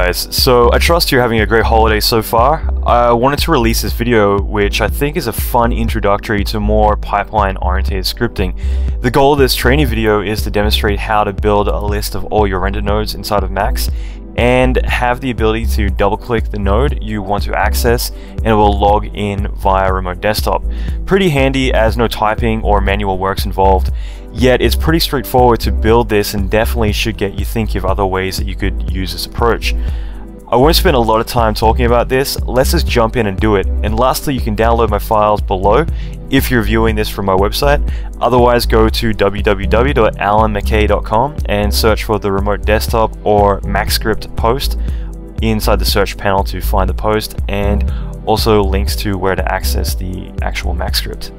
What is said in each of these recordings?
guys, so I trust you're having a great holiday so far. I wanted to release this video which I think is a fun introductory to more pipeline oriented scripting. The goal of this training video is to demonstrate how to build a list of all your render nodes inside of Max and have the ability to double click the node you want to access and it will log in via remote desktop. Pretty handy as no typing or manual works involved. Yet it's pretty straightforward to build this and definitely should get you thinking of other ways that you could use this approach. I won't spend a lot of time talking about this, let's just jump in and do it. And lastly, you can download my files below if you're viewing this from my website. Otherwise, go to www.allanmckay.com and search for the remote desktop or Maxscript post inside the search panel to find the post, and also links to where to access the actual Maxscript.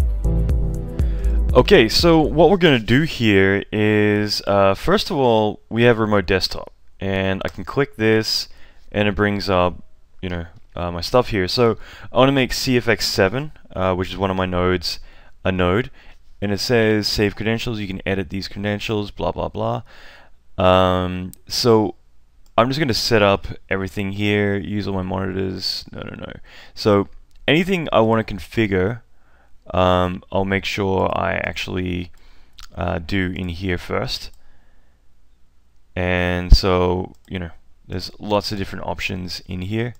Okay, so what we're going to do here is, first of all, we have remote desktop, and I can click this, and it brings up, my stuff here. So I want to make CFX7, which is one of my nodes, a node, and it says save credentials. You can edit these credentials, blah blah blah. So I'm just going to set up everything here. Use all my monitors. No. So anything I want to configure, I'll make sure I actually do in here first. And so, there's lots of different options in here.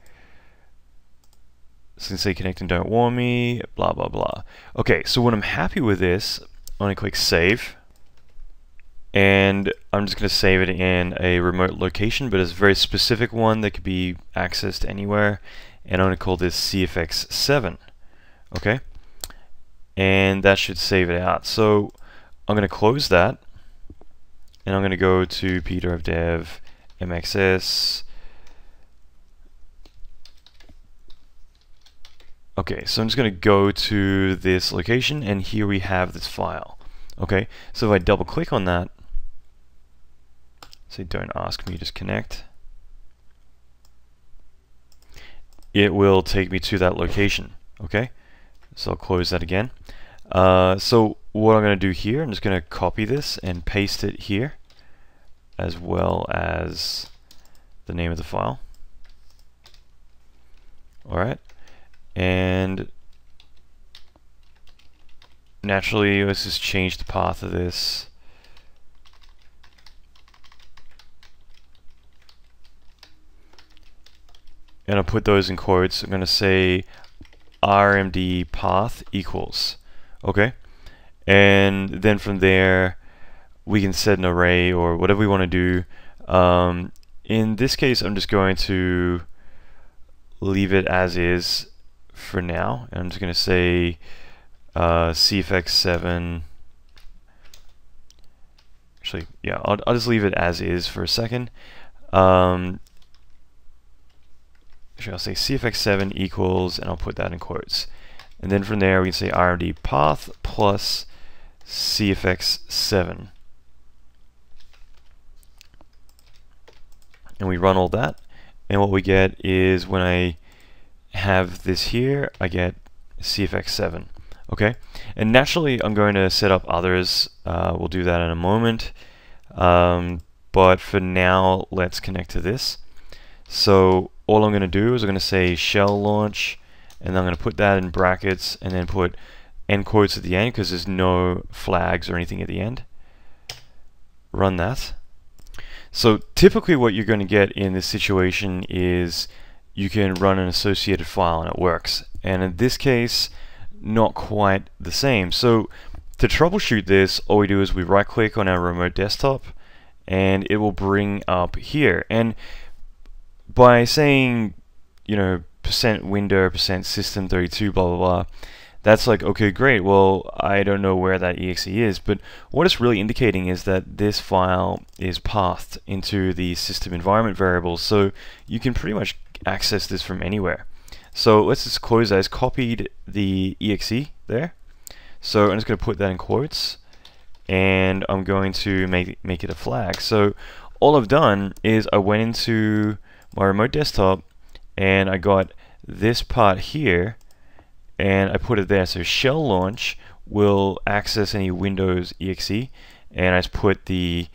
Since they connect and don't warn me, blah blah blah. Okay, so when I'm happy with this, I'm going to click save. And I'm just going to save it in a remote location, but it's a very specific one that could be accessed anywhere. And I'm going to call this CFX7. Okay? And that should save it out. So I'm going to close that, and I'm going to go to pdrive mxs. Okay, so I'm just going to go to this location, and here we have this file. Okay, so if I double click on that, say don't ask me, just connect, it will take me to that location. Okay, so I'll close that again. So what I'm going to do here, I'm just going to copy this and paste it here, as well as the name of the file. Alright, and naturally let's just change the path of this. And I'll put those in quotes. I'm going to say RMD path equals. Okay, and then from there we can set an array or whatever we want to do. In this case, I'm just going to leave it as is for now, and I'm just going to say CFX7. Actually, yeah, I'll just leave it as is for a second. Actually, I'll say CFX7 equals, and I'll put that in quotes. And then from there we can say RMD path plus CFX7. And we run all that, and what we get is, when I have this here, I get CFX7. Okay, and naturally I'm going to set up others. We'll do that in a moment, but for now let's connect to this. So all I'm going to do is I'm going to say shell launch, and I'm going to put that in brackets and then put end quotes at the end because there's no flags or anything at the end. Run that. So typically what you're going to get in this situation is you can run an associated file and it works. And in this case, not quite the same. So to troubleshoot this, all we do is we right click on our remote desktop and it will bring up here. And by saying, %window, %system32, blah blah blah, that's like, okay, great, well, I don't know where that exe is, but what it's really indicating is that this file is pathed into the system environment variables, so you can pretty much access this from anywhere. So let's just close that. It's copied the exe there, so I'm just going to put that in quotes, and I'm going to make it a flag. So all I've done is I went into my remote desktop and I got this part here and I put it there. So shell launch will access any Windows exe, and I just put the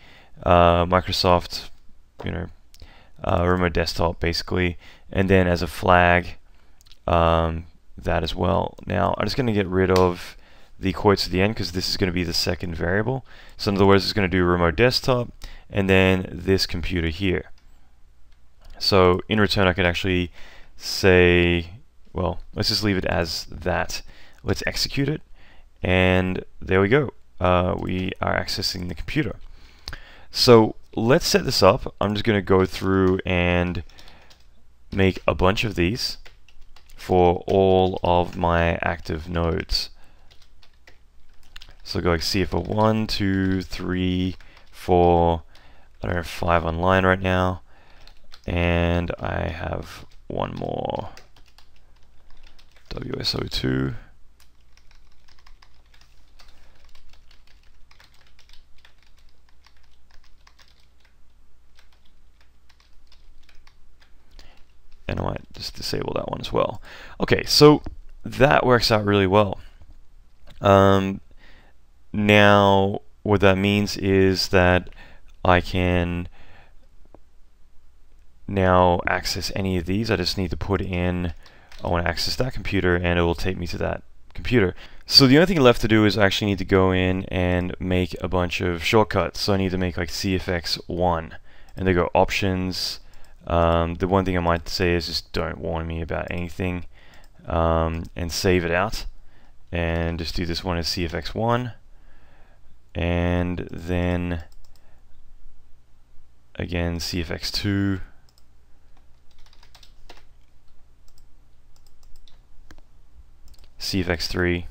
Microsoft remote desktop basically, and then as a flag that as well. Now I'm just going to get rid of the quotes at the end because this is going to be the second variable. So in other words, it's going to do remote desktop and then this computer here. So in return I could actually say, well, let's just leave it as that. Let's execute it, and there we go. We are accessing the computer. So let's set this up. I'm just going to go through and make a bunch of these for all of my active nodes. So go like CFO 1, 2, 3, 4, I don't have 5 online right now, and I have one more WSO2. And I might just disable that one as well. Okay, so that works out really well. Now, what that means is that I can now access any of these. I just need to put in, I want to access that computer, and it will take me to that computer. So the only thing left to do is I actually need to go in and make a bunch of shortcuts. So I need to make like CFX1, and they go options. The one thing I might say is just don't warn me about anything, and save it out, and just do this one as CFX1, and then again CFX2, CFX3,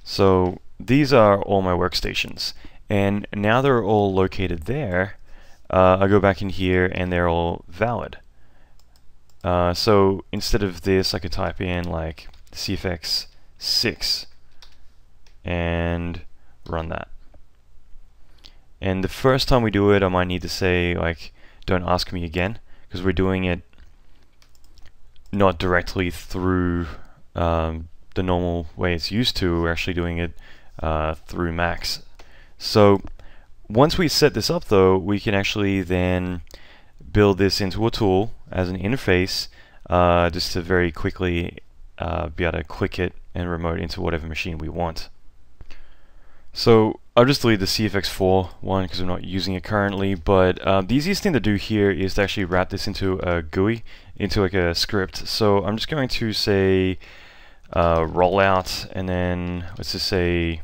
so these are all my workstations, and now they're all located there. I go back in here and they're all valid. So instead of this, I could type in like CFX6 and run that. And the first time we do it, I might need to say like, don't ask me again, because we're doing it not directly through the normal way it's used to. We're actually doing it through Max. So once we set this up though, we can actually then build this into a tool as an interface, just to very quickly be able to click it and remote into whatever machine we want. So I'll just delete the CFX4 one because I'm not using it currently, but the easiest thing to do here is to actually wrap this into a GUI, into like a script. So I'm just going to say rollout, and then let's just say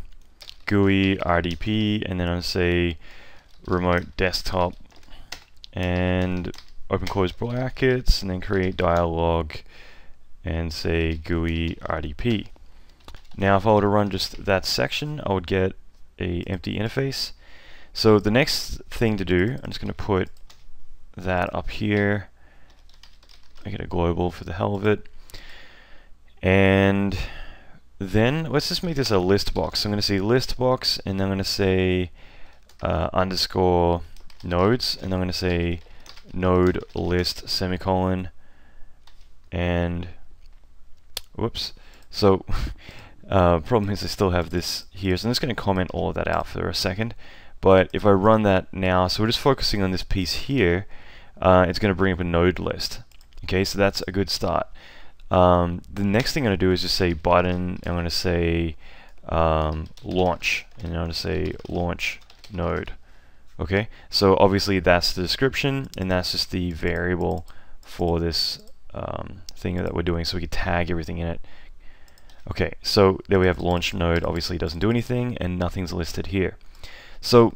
GUI RDP, and then I'll say remote desktop, and open close brackets, and then create dialog, and say GUI RDP. Now if I were to run just that section, I would get a empty interface. So the next thing to do, I'm just going to put that up here, make it a global for the hell of it, and then let's just make this a list box. So I'm going to say list box, and then I'm going to say underscore nodes, and I'm going to say node list semicolon, and whoops. So problem is I still have this here, so I'm just going to comment all of that out for a second. But if I run that now, so we're just focusing on this piece here, it's going to bring up a node list. Okay, so that's a good start. The next thing I'm going to do is just say button, I'm going to say launch, and I'm going to say launch node. Okay, so obviously that's the description, and that's just the variable for this thing that we're doing, so we can tag everything in it. Okay, so there we have launch node. Obviously doesn't do anything, and nothing's listed here. So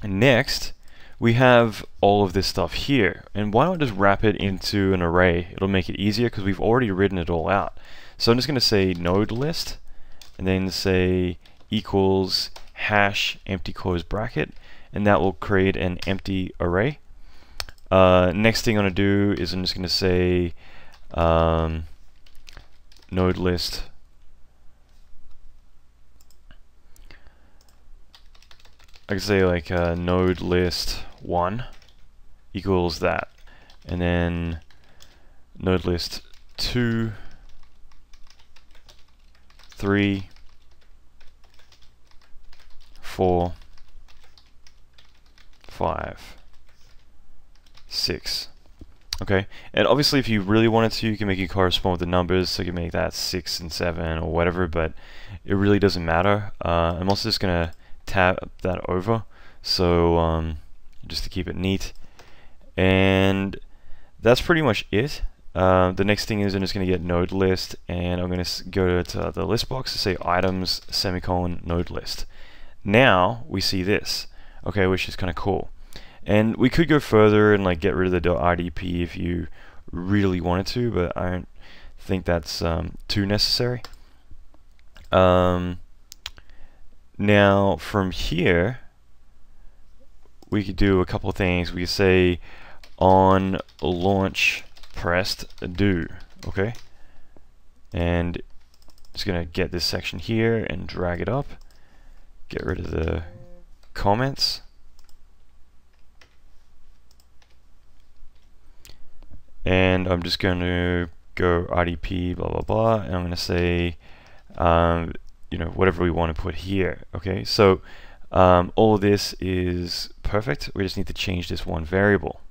next we have all of this stuff here, and why don't I just wrap it into an array? It'll make it easier because we've already written it all out. So I'm just going to say node list, and then say equals hash empty close bracket, and that will create an empty array. Next thing I'm going to do is I'm just going to say node list I could say like node list 1 equals that. and then node list 2, 3, 4, 5, 6. Okay, and obviously if you really wanted to, you can make it correspond with the numbers, so you can make that 6 and 7 or whatever, but it really doesn't matter. I'm also just going to tab that over, so just to keep it neat. And that's pretty much it. The next thing is I'm just going to get node list, and I'm going to go to the list box to say items semicolon node list. Now we see this, okay, which is kind of cool. And we could go further and like get rid of the .rdp if you really wanted to, but I don't think that's too necessary. Now from here we could do a couple of things. We could say on launch pressed do, okay, and just gonna get this section here and drag it up, get rid of the comments. And I'm just going to go RDP blah blah blah, and I'm going to say you know, whatever we want to put here. Okay, so all of this is perfect. We just need to change this one variable.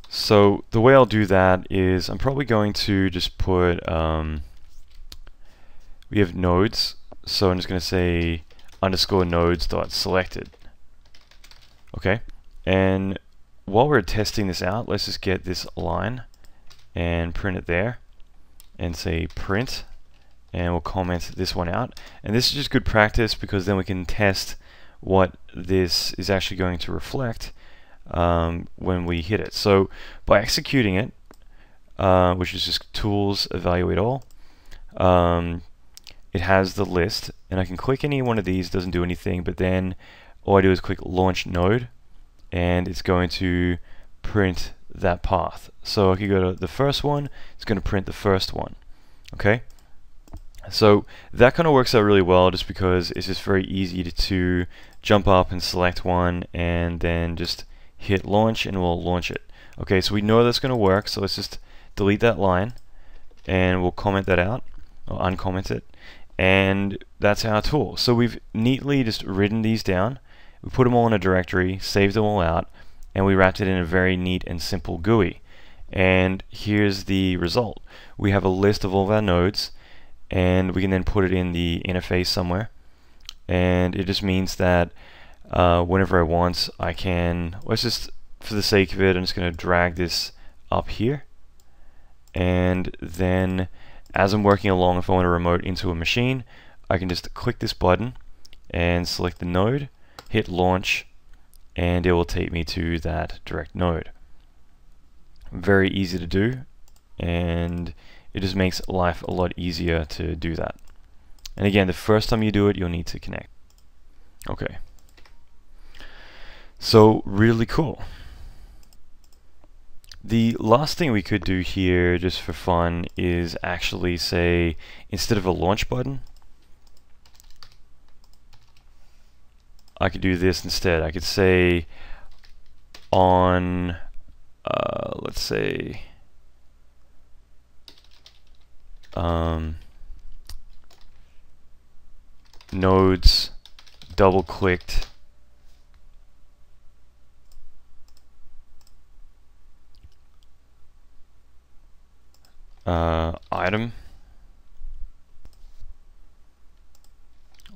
So the way I'll do that is I'm probably going to just put we have nodes, so I'm just going to say underscore nodes dot selected. Okay, and while we're testing this out, let's just get this line and print it there and say print, and we'll comment this one out. And this is just good practice because then we can test what this is actually going to reflect when we hit it. So by executing it, which is just tools evaluate all, it has the list, and I can click any one of these, doesn't do anything, but then all I do is click launch node, and it's going to print that path. So I can go to the first one, it's going to print the first one. Okay, so that kind of works out really well just because it's just very easy to jump up and select one and then just hit launch and we'll launch it. Okay, so we know that's going to work, so let's just delete that line and we'll comment that out or uncomment it, and that's our tool. So we've neatly just written these down. We put them all in a directory, saved them all out, and we wrapped it in a very neat and simple GUI. And here's the result. We have a list of all of our nodes, and we can then put it in the interface somewhere. And it just means that whenever I want, I can, let's just, for the sake of it, I'm just going to drag this up here. And then as I'm working along, if I want to remote into a machine, I can just click this button and select the node, hit launch, and it will take me to that direct node. Very easy to do, and it just makes life a lot easier to do that. And again, the first time you do it, you'll need to connect. Okay, so really cool. The last thing we could do here, just for fun, is actually say, instead of a launch button, I could do this instead. I could say on, let's say, nodes double-clicked item,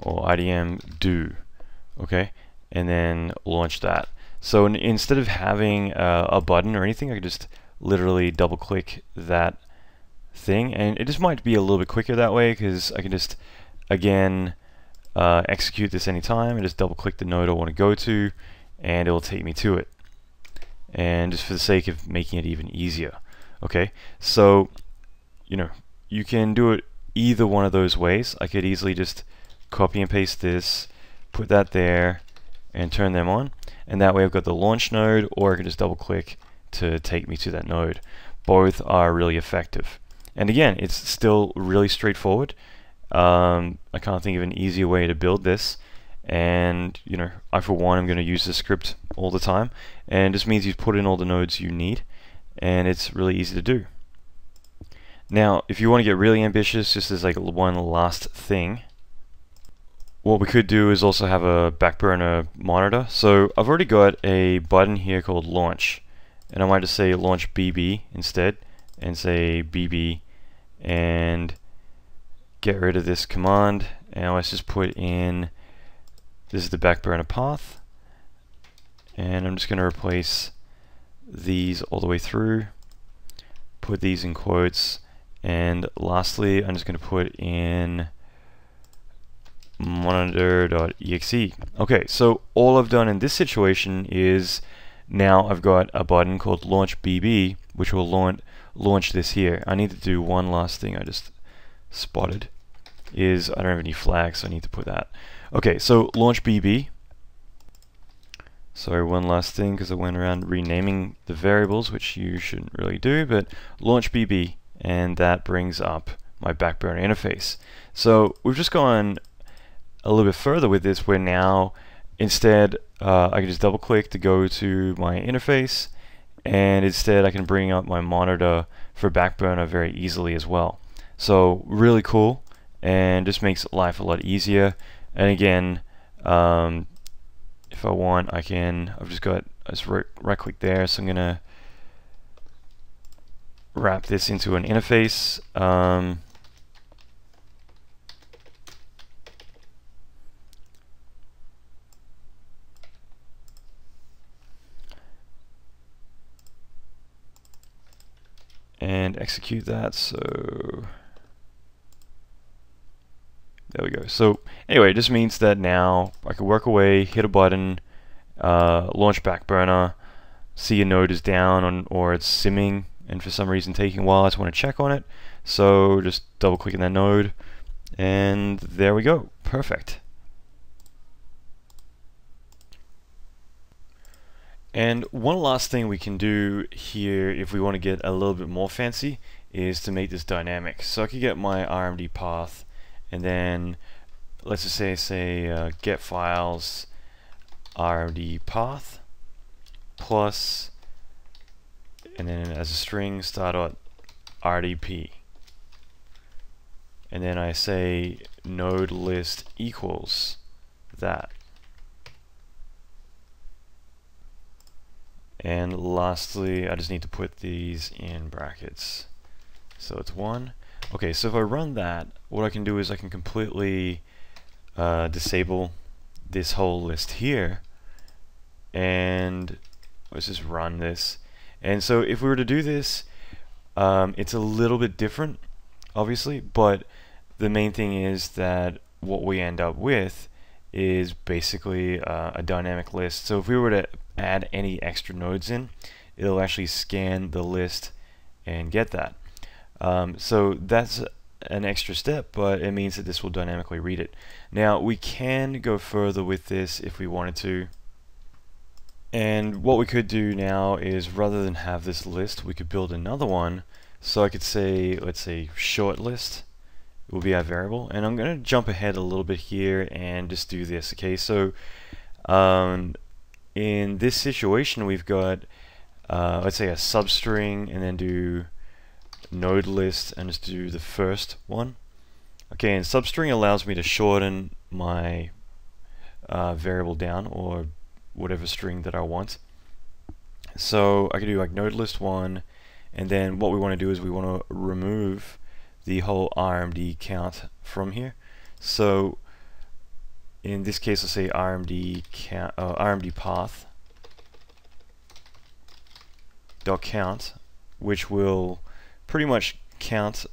or IDM do. Okay, and then launch that. So instead of having a button or anything, I could just literally double click that thing, and it just might be a little bit quicker that way because I can just again execute this anytime and just double click the node I want to go to, and it will take me to it. And just for the sake of making it even easier. Okay, so you know, you can do it either one of those ways. I could easily just copy and paste this, put that there, and turn them on, and that way I've got the launch node, or I can just double click to take me to that node. Both are really effective, and again, it's still really straightforward. I can't think of an easier way to build this, and you know, I for one am going to use this script all the time, and this means you put in all the nodes you need, and it's really easy to do. Now if you want to get really ambitious, just as like one last thing, what we could do is also have a back burner monitor. So I've already got a button here called launch, and I might just say launch BB instead, and say BB, and get rid of this command, and let's just put in, this is the back burner path, and I'm just going to replace these all the way through, put these in quotes, and lastly I'm just going to put in monitor.exe. Okay, so all I've done in this situation is now I've got a button called launch BB, which will launch this here. I need to do one last thing I just spotted, is I don't have any flags, so I need to put that. Okay, so launch BB. Sorry, one last thing, because I went around renaming the variables, which you shouldn't really do, but launch BB, and that brings up my back burner interface. So we've just gone a little bit further with this, where now instead I can just double click to go to my interface, and instead I can bring up my monitor for back burner very easily as well. So really cool, and just makes life a lot easier. And again, if I want, I can, I just right click there, so I'm gonna wrap this into an interface. And execute that. So there we go. So anyway, it just means that now I can work away, hit a button, launch back burner, see a node is down or it's simming, and for some reason taking a while, I just want to check on it. So just double click in that node, and there we go. Perfect. And one last thing we can do here, if we want to get a little bit more fancy, is to make this dynamic. So I could get my RMD path, and then let's just say get files RMD path plus, and then as a string star.rdp, and then I say node list equals that. And lastly, I just need to put these in brackets. So it's 1. Okay, so if I run that, what I can do is I can completely disable this whole list here. And let's just run this. And so if we were to do this, it's a little bit different, obviously, but the main thing is that what we end up with is basically a dynamic list. So if we were to add any extra nodes in, it'll actually scan the list and get that. So that's an extra step, but it means that this will dynamically read it. Now we can go further with this if we wanted to, and what we could do now is, rather than have this list, we could build another one. So I could say, let's say short list will be our variable, and I'm going to jump ahead a little bit here and just do this. Okay, so in this situation we've got let's say a substring, and then do node list and just do the first one. Okay, and substring allows me to shorten my variable down, or whatever string that I want. So I can do like node list 1, and then what we want to do is we want to remove the whole RMD count from here. So in this case, let's say RMD count, RMD path dot count, which will pretty much count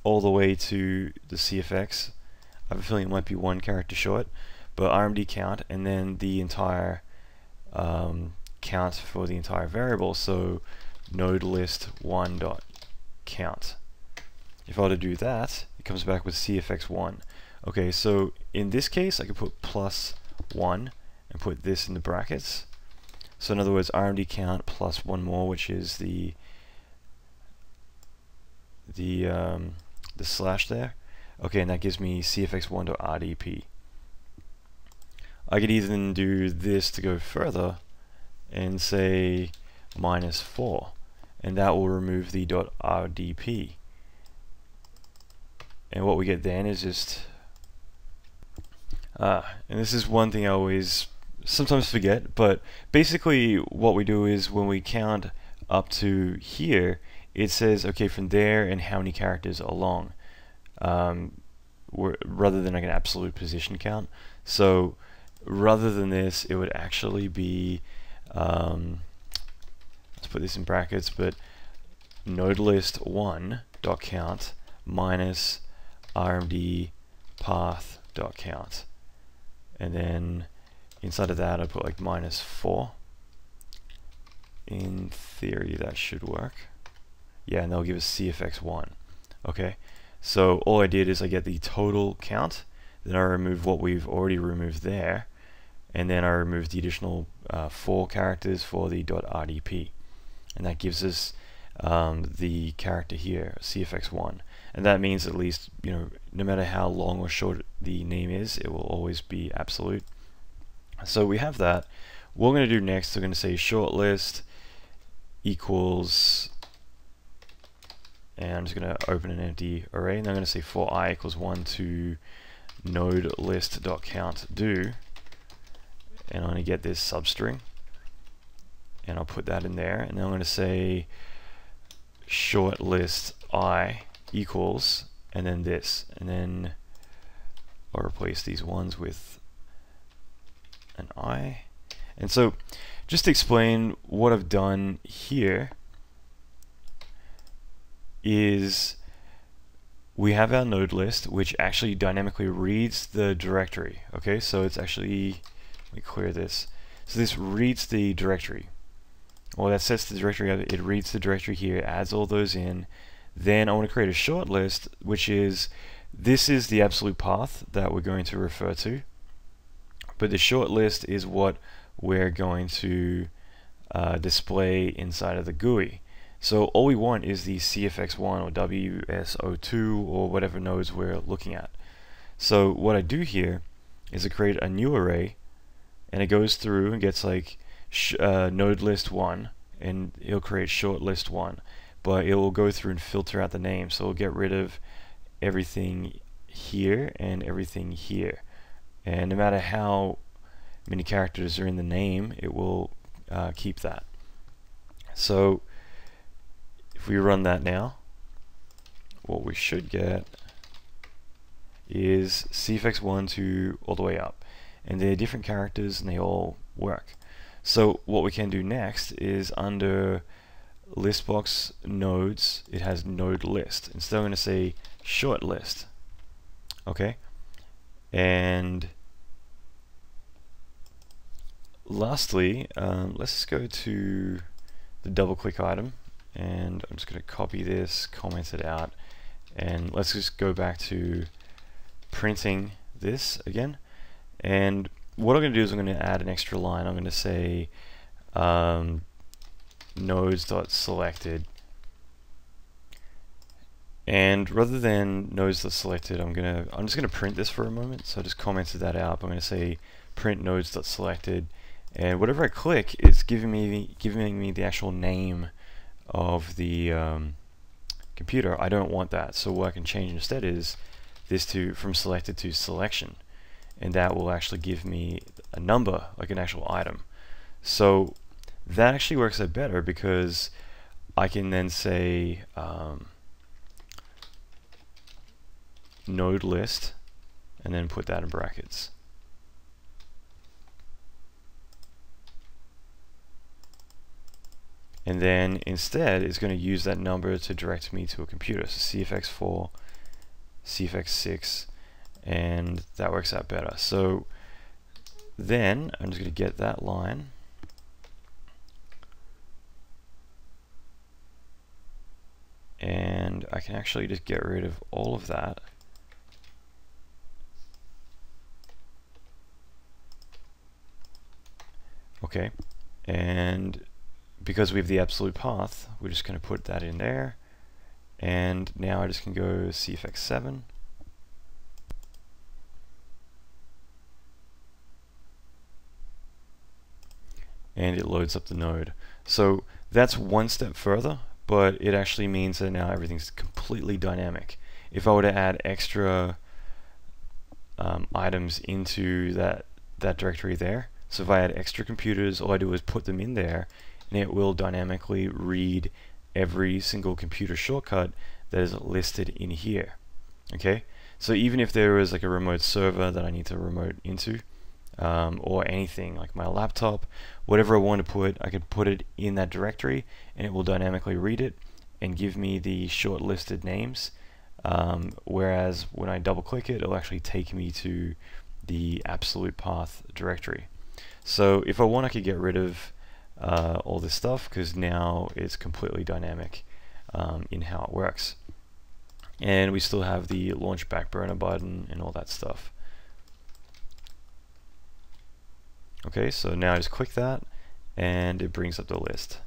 all the way to the CFX. I have a feeling it might be 1 character short, but RMD count, and then the entire count for the entire variable. So node list 1 dot count. If I were to do that, it comes back with CFX1. Okay, so in this case, I could put +1 and put this in the brackets. So in other words, RMD count plus 1 more, which is the slash there. Okay, and that gives me CFX1.rdp. I could even do this to go further and say -4, and that will remove the .rdp. And what we get then is just and this is one thing I always sometimes forget, but basically what we do is when we count up to here, it says okay from there and how many characters are long, rather than like an absolute position count. So rather than this, it would actually be let's put this in brackets, but node list 1 dot count minus rmd path dot count, and then inside of that I put like -4. In theory that should work. Yeah, and they'll give us cfx1. Okay, so all I did is I get the total count, then I remove what we've already removed there, and then I remove the additional 4 characters for the .rdp, and that gives us the character here, cfx1, and that means at least, you know, no matter how long or short the name is, it will always be absolute. So we have that. What we're going to do next, we're going to say short list equals, and I'm just going to open an empty array, and I'm going to say for I equals 1 to node list dot count do, and I'm going to get this substring, and I'll put that in there, and then I'm going to say short list I equals, and then this, and then I'll replace these ones with an I. And so just to explain what I've done here is we have our node list, which actually dynamically reads the directory. Okay, so it's actually, let me clear this. So this reads the directory. Well, that sets the directory up. It reads the directory here, adds all those in. Then I want to create a short list, which is, this is the absolute path that we're going to refer to. But the short list is what we're going to display inside of the GUI. So all we want is the cfx1 or WSO2 or whatever nodes we're looking at. So what I do here is I create a new array, and it goes through and gets like node list 1, and it'll create short list 1, but it will go through and filter out the names, so it'll get rid of everything here and everything here, and no matter how many characters are in the name, it will keep that. So if we run that now, what we should get is cfx1 to all the way up, and they're different characters and they all work. So what we can do next is under listbox nodes, it has node list. Instead I'm going to say short list. Okay, and lastly, let's go to the double click item, and I'm just going to copy this, comment it out, and let's just go back to printing this again. And what I'm going to do is I'm going to add an extra line. I'm going to say nodes.selected, and rather than nodes.selected, I'm just going to print this for a moment. So I just commented that out. I'm going to say print nodes.selected, and whatever I click, it's giving me the actual name of the computer. I don't want that, so what I can change instead is this to from selected to selection, and that will actually give me a number, like an actual item. So that actually works out better, because I can then say node list and then put that in brackets. And then instead it's going to use that number to direct me to a computer. So cfx4, cfx6, and that works out better. So then I'm just going to get that line, and I can actually just get rid of all of that. Okay, and because we have the absolute path, we're just going to put that in there, and now I just can go cfx7, and it loads up the node. So that's one step further, but it actually means that now everything's completely dynamic. If I were to add extra items into that directory there, so if I add extra computers, all I do is put them in there, and it will dynamically read every single computer shortcut that is listed in here. Okay, so even if there is like a remote server that I need to remote into, or anything like my laptop, whatever I want to put, I could put it in that directory, and it will dynamically read it and give me the shortlisted names. Whereas when I double click it, it'll actually take me to the absolute path directory. So if I want, I could get rid of all this stuff, because now it's completely dynamic in how it works. And we still have the launch back burner button and all that stuff. Okay, so now I just click that and it brings up the list.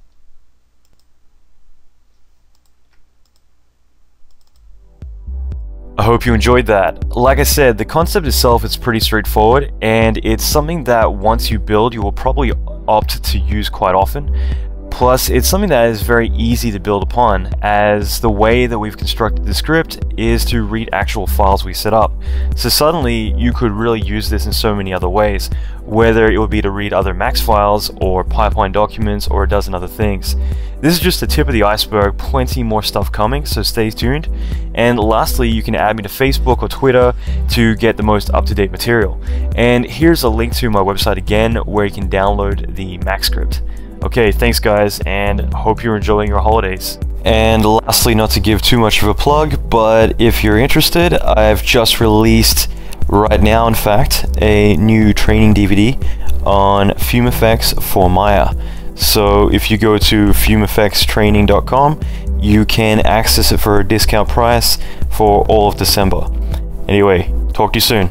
I hope you enjoyed that. Like I said, the concept itself is pretty straightforward, and it's something that once you build, you will probably opt to use quite often. Plus, it's something that is very easy to build upon, as the way that we've constructed the script is to read actual files we set up. So suddenly, you could really use this in so many other ways, whether it would be to read other Max files, or pipeline documents, or a dozen other things. This is just the tip of the iceberg, plenty more stuff coming, so stay tuned. And lastly, you can add me to Facebook or Twitter to get the most up-to-date material. And here's a link to my website again, where you can download the Maxscript. Okay, thanks guys, and hope you're enjoying your holidays. And lastly, not to give too much of a plug, but if you're interested, I've just released, right now in fact, a new training DVD on Fume Effects for Maya. So if you go to fumeeffectstraining.com, you can access it for a discount price for all of December. Anyway, talk to you soon.